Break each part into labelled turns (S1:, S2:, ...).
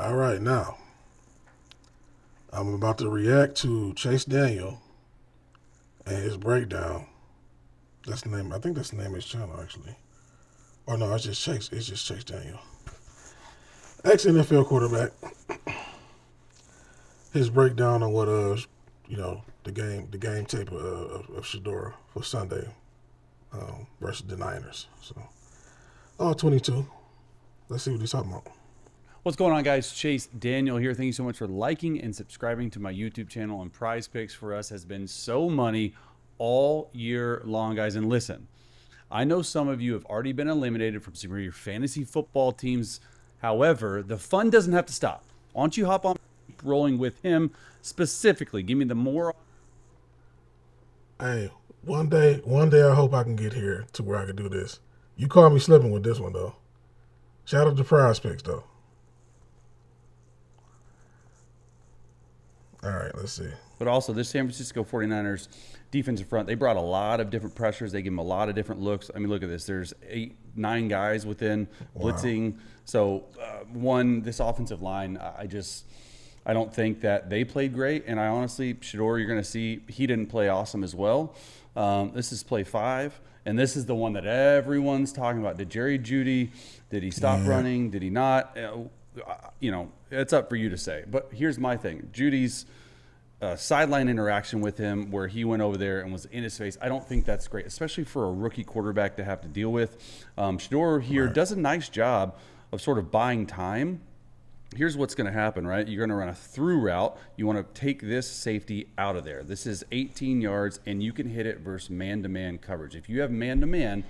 S1: All right, now I'm about to react to Chase Daniel and his breakdown. That's the name. I think that's the name of his channel, actually. Or no, it's just Chase. It's just Chase Daniel, ex NFL quarterback. His breakdown on what the game tape of Shador for Sunday versus the Niners. So, 22. Let's see what he's talking about.
S2: What's going on, guys? Chase Daniel here. Thank you so much for liking and subscribing to my YouTube channel. And Prize Picks for us has been so money all year long, guys. And listen, I know some of you have already been eliminated from some of your fantasy football teams. However, the fun doesn't have to stop. Why don't you hop on rolling with him specifically? Give me the more.
S1: Hey, one day, I hope I can get here to where I can do this. You caught me slipping with this one though. Shout out to Prize Picks though. All right, let's see.
S2: But also, this San Francisco 49ers defensive front, they brought a lot of different pressures. They give them a lot of different looks. I mean, look at this. There's 8-9 guys within blitzing. So, this offensive line, I don't think that they played great. And I honestly, Shador, you're going to see he didn't play awesome as well. This is play 5. And this is the one that everyone's talking about. Did Jerry Jeudy, did he stop running? Did he not? It's up for you to say. But here's my thing. Judy's sideline interaction with him where he went over there and was in his face, I don't think that's great, especially for a rookie quarterback to have to deal with. Shador here does a nice job of sort of buying time. Here's what's going to happen, right? You're going to run a through route. You want to take this safety out of there. This is 18 yards, and you can hit it versus man-to-man coverage. If you have man-to-man,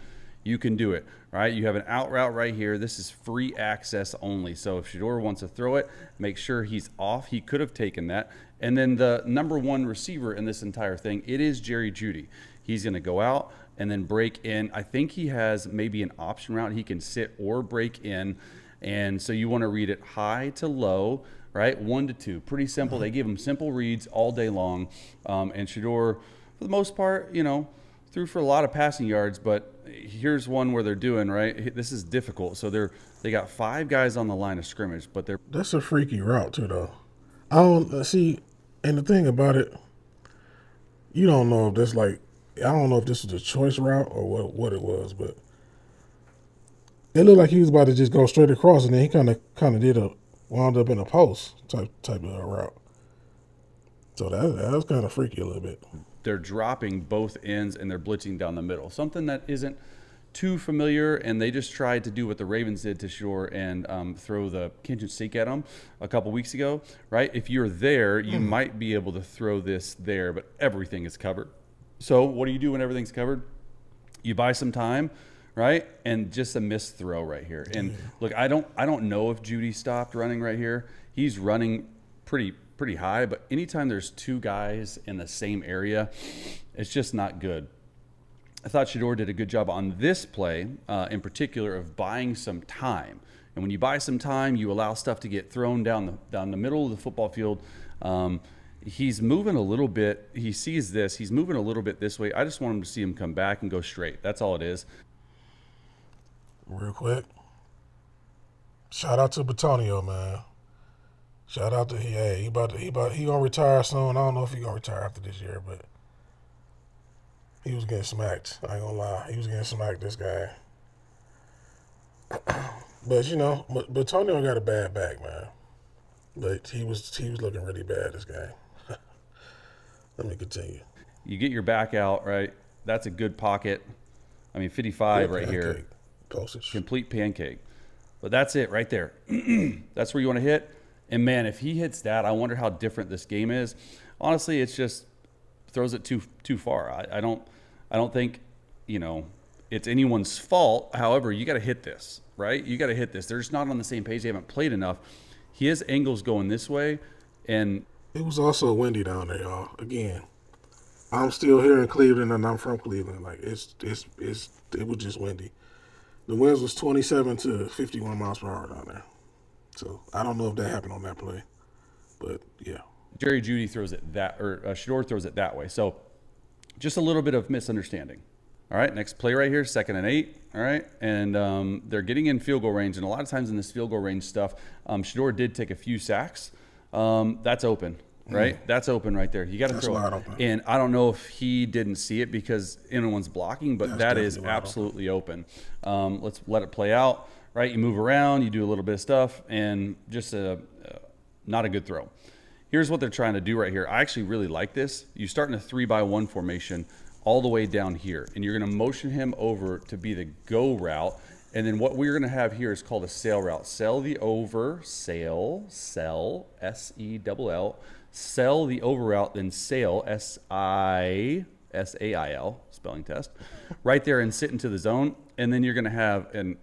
S2: you can do it, right? You have an out route right here. This is free access only. So if Shador wants to throw it, make sure he's off. He could have taken that. And then the number one receiver in this entire thing, it is Jerry Jeudy. He's going to go out and then break in. I think he has maybe an option route. He can sit or break in. And so you want to read it high to low, right? 1 to 2. Pretty simple. They give him simple reads all day long. And Shador, for the most part, threw for a lot of passing yards, but here's one where they're doing, right? This is difficult. So they got 5 guys on the line of scrimmage, but
S1: That's a freaky route too, though. I don't see, and the thing about it, you don't know if this I don't know if this was a choice route or what it was, but it looked like he was about to just go straight across, and then he kind of wound up in a post type of route. So that was kind of freaky a little bit.
S2: they're dropping both ends and they're blitzing down the middle. Something that isn't too familiar, and they just tried to do what the Ravens did to Shore and throw the kitchen sink at them a couple weeks ago, right? If you're there, you might be able to throw this there, but everything is covered. So what do you do when everything's covered? You buy some time, right? And just a missed throw right here. And look, I don't know if Jeudy stopped running right here. He's running pretty high, but anytime there's two guys in the same area, it's just not good. I thought Shador did a good job on this play, in particular, of buying some time. And when you buy some time, you allow stuff to get thrown down the middle of the football field. He's moving a little bit. He sees this. He's moving a little bit this way. I just want him to see him come back and go straight. That's all it is.
S1: Real quick, shout out to Batonio, man. Shout out to he gonna retire soon. I don't know if he gonna retire after this year, but he was getting smacked. I ain't gonna lie, he was getting smacked. This guy, but Batonio got a bad back, man. But he was looking really bad. This guy. Let me continue.
S2: You get your back out, right? That's a good pocket. I mean, 55 right here.
S1: Postage.
S2: Complete pancake. But that's it right there. That's where you want to hit. And man, if he hits that, I wonder how different this game is. Honestly, it's just throws it too far. I don't think, it's anyone's fault. However, you got to hit this, right? You got to hit this. They're just not on the same page. They haven't played enough. His angle's going this way, and
S1: it was also windy down there, y'all. Again, I'm still here in Cleveland, and I'm from Cleveland. Like it was just windy. The winds was 27 to 51 miles per hour down there. So I don't know if that happened on that play, but yeah.
S2: Jerry Jeudy throws it Shador throws it that way. So just a little bit of misunderstanding. All right, next play right here, 2nd and 8. All right, and they're getting in field goal range, and a lot of times in this field goal range stuff, Shador did take a few sacks. That's open, right? That's open right there. You got to throw
S1: wide
S2: it.
S1: open.
S2: And I don't know if he didn't see it because anyone's blocking, but that is absolutely open. Let's let it play out, right? You move around, you do a little bit of stuff, and just not a good throw. Here's what they're trying to do right here. I actually really like this. You start in a 3-by-1 formation all the way down here, and you're going to motion him over to be the go route. And then what we're going to have here is called a sail route. Sail the over, sail, sell, S-E-L-L, sell the over route, then sail, S-I-S-A-I-L, spelling test, right there and sit into the zone. And then you're going to have an,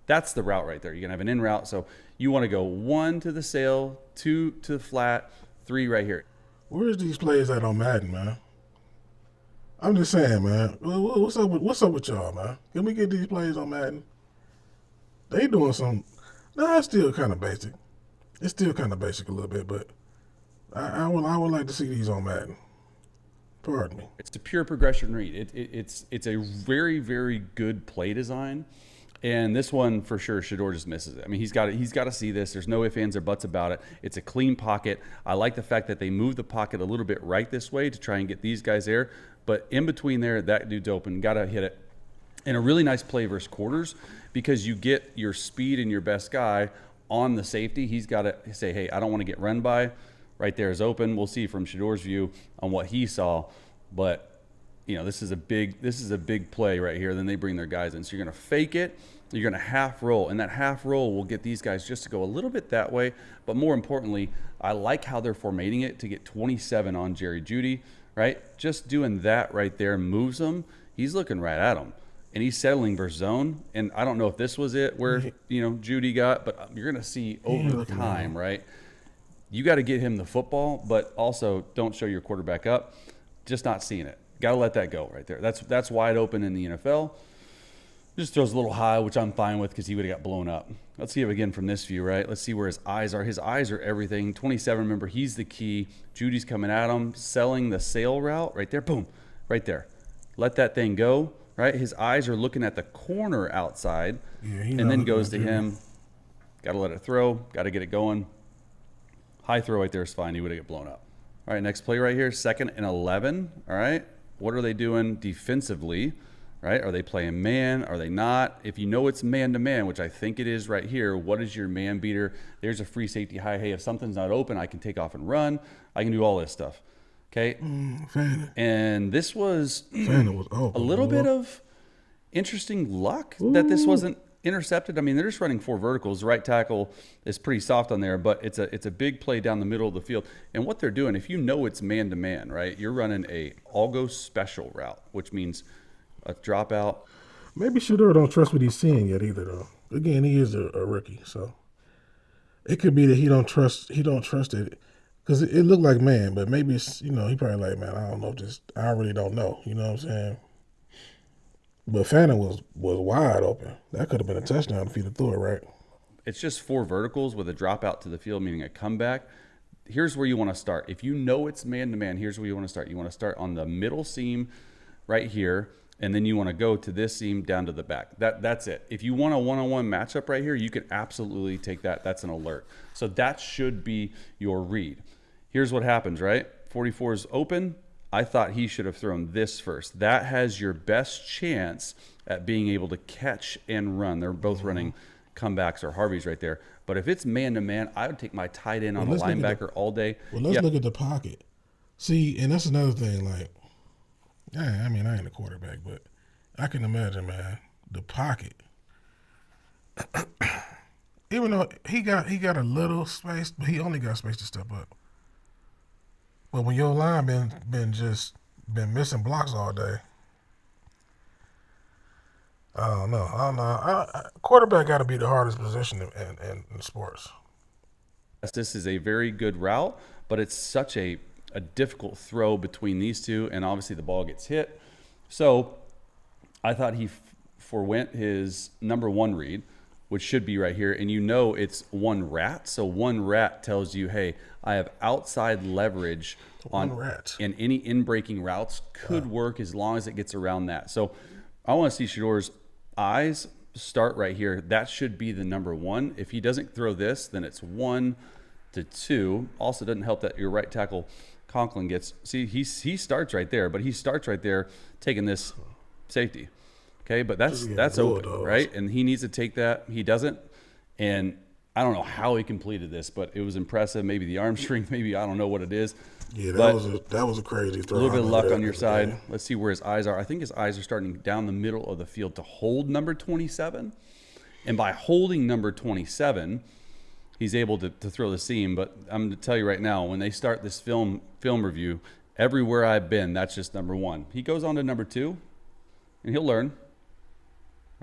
S2: that's the route right there. You're going to have an in route. So you want to go 1 to the sail, 2 to the flat, 3 right here.
S1: Where's these plays at on Madden, man? I'm just saying, man. What's up with y'all, man? Can we get these plays on Madden? They doing some. Nah, it's still kind of basic. It's still kind of basic a little bit, but I would like to see these on Madden. Pardon me.
S2: It's a pure progression read. It's a very, very good play design. And this one, for sure, Shador just misses it. I mean, he's got to see this. There's no ifs, ands, or buts about it. It's a clean pocket. I like the fact that they move the pocket a little bit right this way to try and get these guys there. But in between there, that dude's open. Got to hit it. And a really nice play versus quarters because you get your speed and your best guy on the safety. He's got to say, hey, I don't want to get run by. Right there is open. We'll see from Shador's view on what he saw. But this is a big play right here. Then they bring their guys in. So you're going to fake it. You're going to half roll. And that half roll will get these guys just to go a little bit that way. But more importantly, I like how they're formatting it to get 27 on Jerry Jeudy, right? Just doing that right there moves him. He's looking right at him. And he's settling versus zone. And I don't know if this was it where, Jeudy got, but you're going to see over time, right? You got to get him the football, but also don't show your quarterback up. Just not seeing it. Got to let that go right there. That's wide open in the NFL. Just throws a little high, which I'm fine with because he would have got blown up. Let's see him again from this view, right? Let's see where his eyes are. His eyes are everything. 27, remember, he's the key. Jeudy's coming at him, selling the sail route right there. Boom, right there. Let that thing go, right? His eyes are looking at the corner outside, and then goes to him. Got to let it throw. Got to get it going. High throw right there is fine. He would have got blown up. All right, next play right here, 2nd and 11. All right, what are they doing defensively? Right? Are they playing man? Are they not? If you know it's man-to-man, which I think it is right here, what is your man beater? There's a free safety high. Hey, if something's not open, I can take off and run. I can do all this stuff. Okay? And this was a little bit of interesting luck that this wasn't intercepted. I mean, they're just running 4 verticals. The right tackle is pretty soft on there, but it's a big play down the middle of the field. And what they're doing, if you know it's man-to-man, right, you're running a all-go special route, which means – a dropout.
S1: Maybe Shador don't trust what he's seeing yet either, though. Again, he is a rookie, so it could be that he don't trust it because it looked like man, but maybe it's he probably like, man, I don't know, I really don't know. You know what I'm saying? But Fanta was wide open. That could have been a touchdown if he'd have threw it right.
S2: It's just 4 verticals with a dropout to the field, meaning a comeback. Here's where you want to start. If you know it's man to man, here's where you want to start. You want to start on the middle seam right here. And then you want to go to this seam down to the back. That's it. If you want a one-on-one matchup right here, you can absolutely take that. That's an alert. So that should be your read. Here's what happens, right? 44 is open. I thought he should have thrown this first. That has your best chance at being able to catch and run. They're both running comebacks or Harveys right there. But if it's man-to-man, I would take my tight end on a linebacker all day.
S1: Well, let's look at the pocket. See, and that's another thing, like, I mean, I ain't a quarterback, but I can imagine, man, the pocket. Even though he got a little space, but he only got space to step up. But when your line been missing blocks all day, I don't know. Quarterback got to be the hardest position in sports.
S2: This is a very good route, but it's such a difficult throw between these two, and obviously the ball gets hit. So I thought he forwent his number 1 read, which should be right here, and you know it's one rat. So one rat tells you, hey, I have outside leverage
S1: One
S2: on
S1: rat.
S2: and any in-breaking routes could work as long as it gets around that. So I want to see Shador's eyes start right here. That should be the number one. If he doesn't throw this, then it's 1 to 2. Also doesn't help that your right tackle Conklin gets. See, he starts right there, but he starts right there taking this safety. Okay, but that's open, right? And he needs to take that. He doesn't. And I don't know how he completed this, but it was impressive. Maybe the arm strength, maybe I don't know what it is.
S1: Yeah,
S2: But
S1: that was a crazy throw.
S2: a little bit of luck on your
S1: Yeah.
S2: side. Let's see where his eyes are. I think his eyes are starting down the middle of the field to hold number 27. And by holding number 27, he's able to throw the seam. But I'm going to tell you right now, when they start this film review, everywhere I've been, that's just number 1. He goes on to number 2, and he'll learn.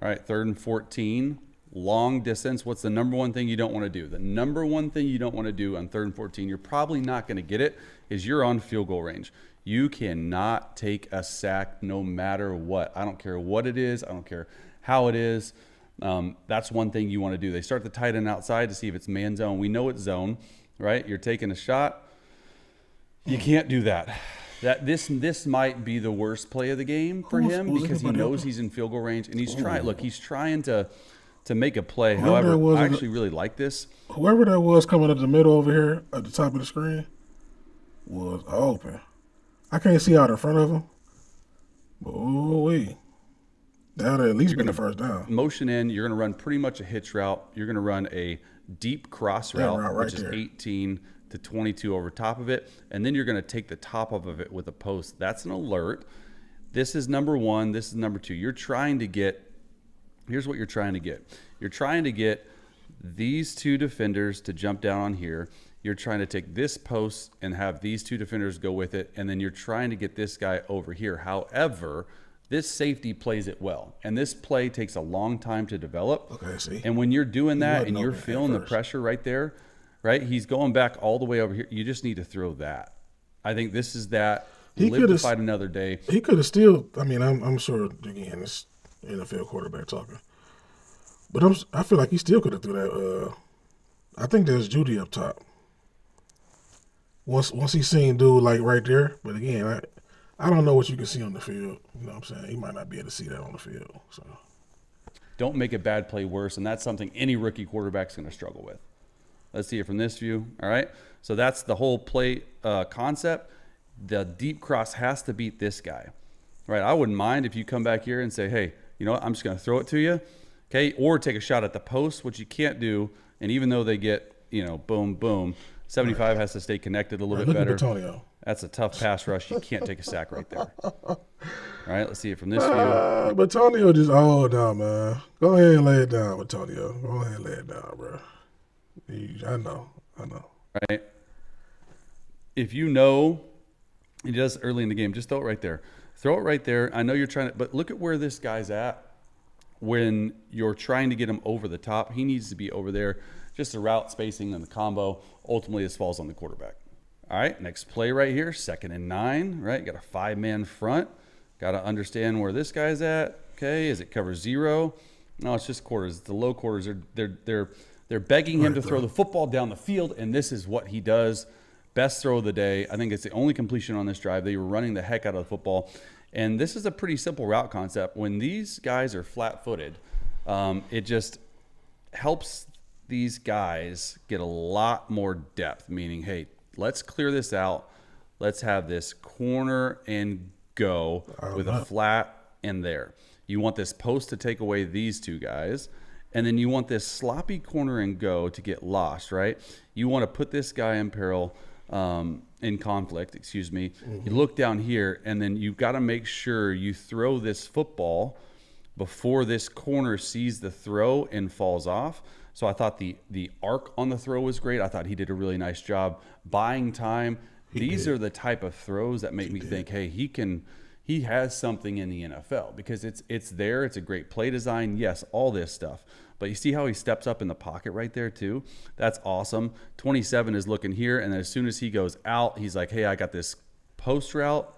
S2: All right, 3rd and 14, long distance. What's the number one thing you don't want to do? The number one thing you don't want to do on 3rd and 14, you're probably not going to get it, is you're on field goal range. You cannot take a sack no matter what. I don't care what it is. I don't care how it is. That's one thing you want to do. They start the tight end outside to see if it's man zone. We know it's zone, right? You're taking a shot. You can't do that. This might be the worst play of the game for him because he knows he's in field goal range and he's trying. Look, he's trying to make a play. However, I actually really like this.
S1: Whoever that was coming up the middle over here at the top of the screen was open. I can't see out in front of him. But wait, that would at least been the first down.
S2: Motion in. You're going to run pretty much a hitch route. You're going to run a deep cross route,
S1: right
S2: which is
S1: there.
S2: 18 to 22 over top of it, and then you're going to take the top of it with a post. That's an alert. This is number 1. This is number 2. You're trying to get. Here's what you're trying to get. You're trying to get these 2 defenders to jump down on here. You're trying to take this post and have these 2 defenders go with it, and then you're trying to get this guy over here. However, this safety plays it well, and this play takes a long time to develop.
S1: Okay, see.
S2: And when you're doing that
S1: wasn't
S2: and you're
S1: open at
S2: feeling the
S1: first.
S2: pressure right there, right? He's going back all the way over here. You just need to throw that. I think this is that.
S1: He
S2: Live to
S1: could've-
S2: fight another day.
S1: He could have still. I mean, I'm sure again it's NFL quarterback talking, but I feel like he still could have threw that. I think there's Judy up top. Once he seen dude like right there, but again, I don't know what you can see on the field. You know what I'm saying? He might not be able to see that on the field. So
S2: Don't make a bad play worse, and that's something any rookie quarterback's going to struggle with. Let's see it from this view. All right, so that's the whole play concept. The deep cross has to beat this guy, right? I wouldn't mind if you come back here and say, hey, you know what? I'm just going to throw it to you, okay? Or take a shot at the post, which you can't do. And even though they get, boom, boom, 75 has to stay connected a little bit
S1: look at
S2: better.
S1: Batonio.
S2: That's a tough pass rush. You can't take a sack right there. All right, let's see it from this view.
S1: Batonio just down, man. Go ahead and lay it down, Batonio. Go ahead and lay it down, bro. I know.
S2: Right? If you know he does early in the game, just throw it right there. Throw it right there. I know you're trying to, but look at where this guy's at when you're trying to get him over the top. He needs to be over there. Just the route spacing and the combo. Ultimately, this falls on the quarterback. All right, next play right here, 2nd and 9, right? Got a 5-man front. Got to understand where this guy's at. Okay, is it cover 0? No, it's just quarters. The low quarters they're begging him to throw the football down the field, and this is what he does. Best throw of the day. I think it's the only completion on this drive. They were running the heck out of the football, and this is a pretty simple route concept. When these guys are flat-footed, it just helps these guys get a lot more depth, meaning, hey, let's clear this out. Let's have this corner and go with a flat in there. You want this post to take away these 2 guys, and then you want this sloppy corner and go to get lost, right? You want to put this guy in peril, in conflict, excuse me. You look down here, and then you've got to make sure you throw this football before this corner sees the throw and falls off. So I thought the arc on the throw was great. I thought he did a really nice job buying time. These are the type of throws that make me think, hey, he has something in the NFL because it's there. It's a great play design. Yes, all this stuff. But you see how he steps up in the pocket right there too? That's awesome. 27 is looking here, and as soon as he goes out, he's like, hey, I got this post route,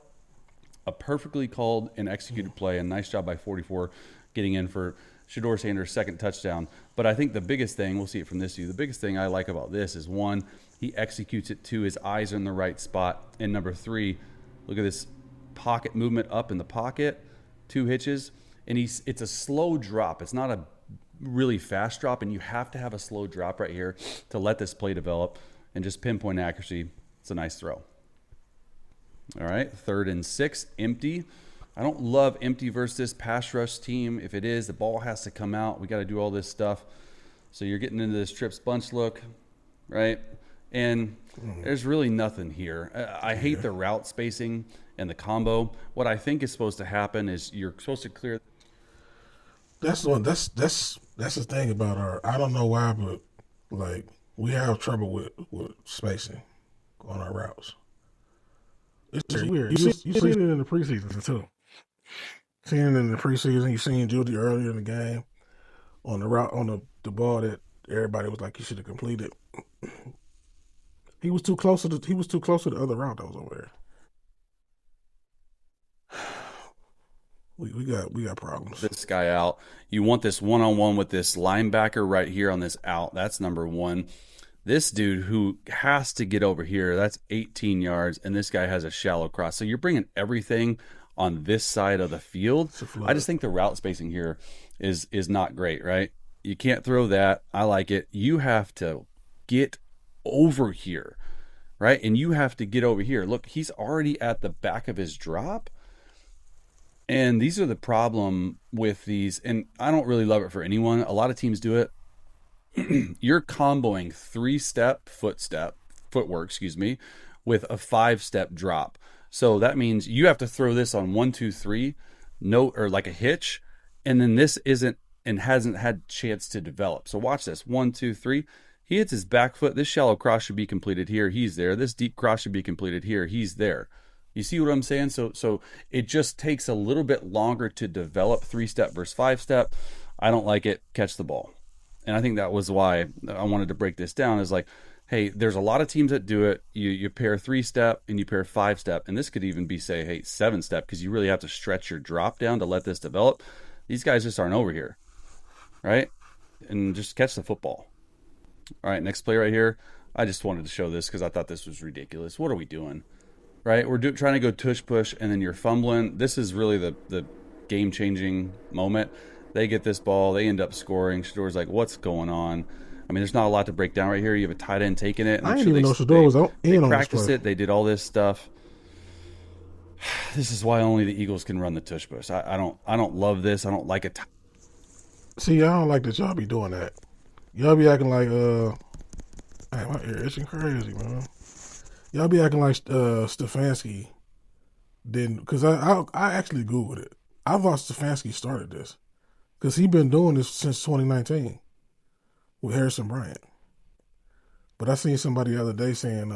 S2: a perfectly called and executed play, a nice job by 44 getting in for Shador Sanders' second touchdown. But I think the biggest thing, we'll see it from this view, the biggest thing I like about this is one, he executes it. Two, his eyes are in the right spot. And number three, look at this pocket movement up in the pocket, 2 hitches. And it's a slow drop. It's not a really fast drop, and you have to have a slow drop right here to let this play develop and just pinpoint accuracy. It's a nice throw. All right, 3rd and 6, empty. I don't love empty versus this pass rush team. If it is, the ball has to come out. We got to do all this stuff. So you're getting into this trips bunch look, right? And there's really nothing here. I hate the route spacing and the combo. What I think is supposed to happen is you're supposed to clear.
S1: That's the thing about our. I don't know why, but like we have trouble with spacing on our routes. It's weird. You seen it in the preseason too. Seen it in the preseason. You seen Judy earlier in the game on the route on the ball that everybody was like he should have completed. He was too close to the other route that was over there. We got problems.
S2: This guy out. You want this one-on-one with this linebacker right here on this out. That's number one. This dude who has to get over here, that's 18 yards, and this guy has a shallow cross. So you're bringing everything on this side of the field. I just think the route spacing here is not great, right? You can't throw that. I like it. You have to get over here, right? And you have to get over here. Look, he's already at the back of his drop. And these are the problem with these, and I don't really love it for anyone. A lot of teams do it. You're comboing 3-step footwork, with a 5-step drop. So that means you have to throw this on 1, 2, 3, or like a hitch, and then this isn't and hasn't had chance to develop. So watch this. 1, 2, 3. He hits his back foot. This shallow cross should be completed here. He's there. This deep cross should be completed here. He's there. You see what I'm saying? So it just takes a little bit longer to develop 3-step versus 5-step. I don't like it. Catch the ball. And I think that was why I wanted to break this down is like, hey, there's a lot of teams that do it. You pair 3-step and you pair 5-step. And this could even be, say, hey, 7-step because you really have to stretch your drop down to let this develop. These guys just aren't over here, right? And just catch the football. All right, next play right here. I just wanted to show this because I thought this was ridiculous. What are we doing? Right, we're trying to go tush push, and then you're fumbling. This is really the game-changing moment. They get this ball, they end up scoring. Shador's like, "What's going on?" I mean, there's not a lot to break down right here. You have a tight end taking it.
S1: I didn't even know Shador was in on this play.
S2: They practiced it. They did all this stuff. This is why only the Eagles can run the tush push. I don't love this. I don't like it.
S1: See, I don't like that y'all be doing that. Y'all be acting like hey, my ear itching crazy, man. Y'all be acting like Stefanski didn't, because I actually Googled it. I thought Stefanski started this because he been doing this since 2019 with Harrison Bryant. But I seen somebody the other day saying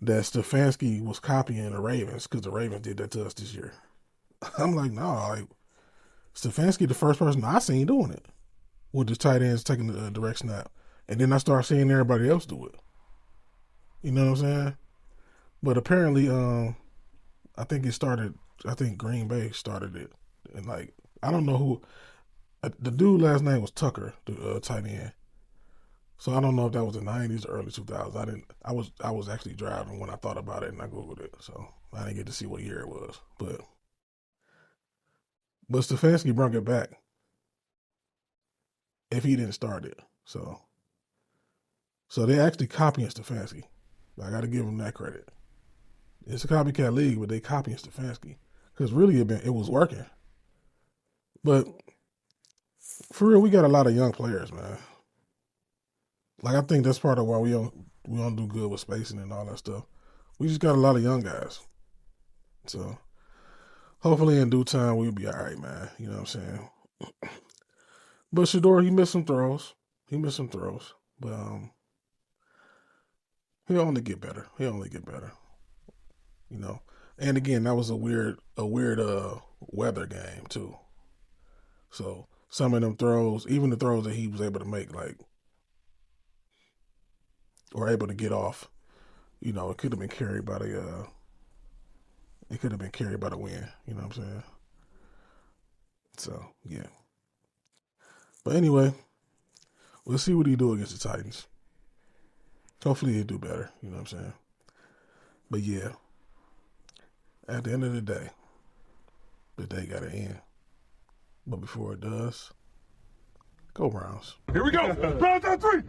S1: that Stefanski was copying the Ravens because the Ravens did that to us this year. I'm like, no, like Stefanski the first person I seen doing it with the tight ends taking the direct snap, and then I started seeing everybody else do it. You know what I'm saying? But apparently, I think Green Bay started it. And like, I don't know who. The dude last name was Tucker, the tight end. So I don't know if that was the 90s or early 2000s. I was actually driving when I thought about it and I Googled it. So I didn't get to see what year it was. But Stefanski brought it back if he didn't start it. So they actually copying Stefanski. I got to give them that credit. It's a copycat league, but they copying Stefanski because really it was working. But for real, we got a lot of young players, man. Like I think that's part of why we don't do good with spacing and all that stuff. We just got a lot of young guys. So hopefully in due time we'll be all right, man. You know what I'm saying? But Shador, he missed some throws. But he'll only get better. You know. And again, that was a weird weather game too. So some of them throws, even the throws that he was able to make, like, or able to get off, you know, it could have been carried by the wind. You know what I'm saying? So yeah. But anyway, we'll see what he do against the Titans. Hopefully he'll do better. You know what I'm saying? But yeah, at the end of the day got to end. But before it does, go Browns.
S3: Here we go. Browns on 3.